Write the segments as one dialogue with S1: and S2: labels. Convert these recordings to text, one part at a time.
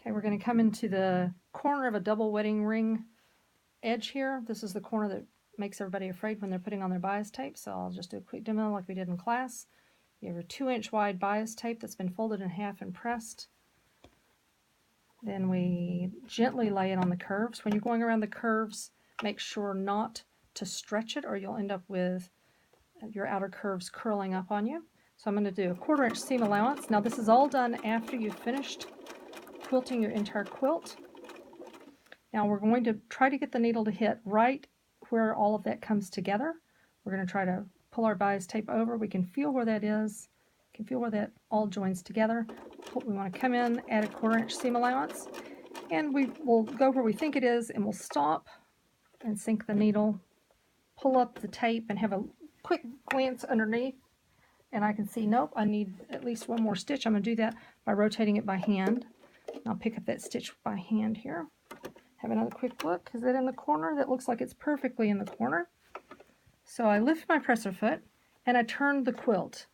S1: Okay, we're going to come into the corner of a double wedding ring edge here. This is the corner that makes everybody afraid when they're putting on their bias tape, so I'll just do a quick demo like we did in class. You have a 2-inch wide bias tape that's been folded in half and pressed. Then we gently lay it on the curves. When you're going around the curves, make sure not to stretch it or you'll end up with your outer curves curling up on you. So I'm going to do a 1/4 inch seam allowance. Now this is all done after you've finished quilting your entire quilt. Now we're going to try to get the needle to hit right where all of that comes together. We're going to try to pull our bias tape over. We can feel where that is. You can feel where that all joins together. We want to come in, add a 1/4 inch seam allowance, and we will go where we think it is, and we'll stop and sink the needle, pull up the tape, and have a quick glance underneath. And I can see, nope, I need at least one more stitch. I'm going to do that by rotating it by hand. I'll pick up that stitch by hand here. Have another quick look. Is that in the corner? That looks like it's perfectly in the corner. So I lift my presser foot and I turn the quilt.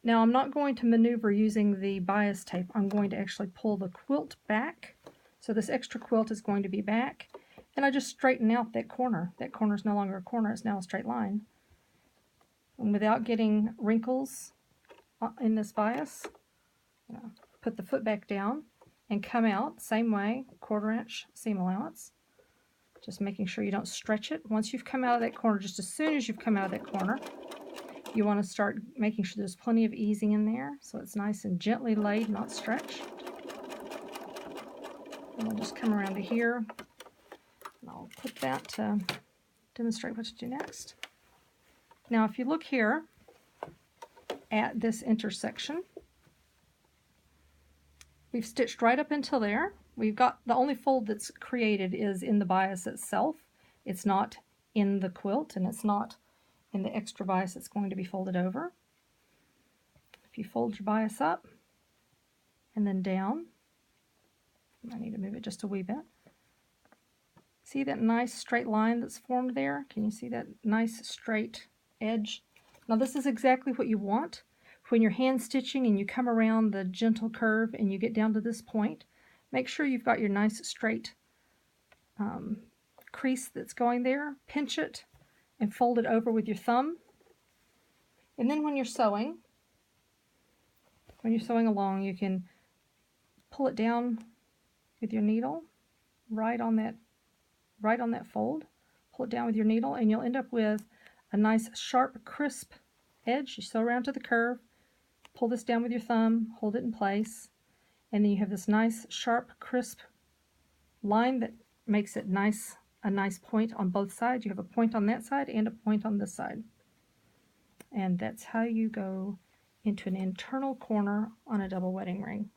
S1: Now I'm not going to maneuver using the bias tape. I'm going to actually pull the quilt back. So this extra quilt is going to be back. And I just straighten out that corner. That corner is no longer a corner, it's now a straight line. And without getting wrinkles in this bias, put the foot back down and come out same way, 1/4 inch seam allowance. Just making sure you don't stretch it. Once you've come out of that corner, just as soon as you've come out of that corner, you want to start making sure there's plenty of easing in there so it's nice and gently laid, not stretched. And we'll just come around to here. And I'll put that to demonstrate what to do next. Now if you look here at this intersection, we've stitched right up until there. We've got the only fold that's created is in the bias itself. It's not in the quilt and it's not in the extra bias that's going to be folded over. If you fold your bias up and then down, I need to move it just a wee bit. See that nice straight line that's formed there? Can you see that nice straight edge? Now this is exactly what you want. When you're hand stitching and you come around the gentle curve and you get down to this point, make sure you've got your nice straight crease that's going there. Pinch it and fold it over with your thumb. And then when you're sewing along, you can pull it down with your needle right on that fold. Pull it down with your needle and you'll end up with a nice sharp crisp edge. You sew around to the curve, pull this down with your thumb, hold it in place, and then you have this nice sharp crisp line that makes it a nice point on both sides. You have a point on that side and a point on this side. And that's how you go into an internal corner on a double wedding ring.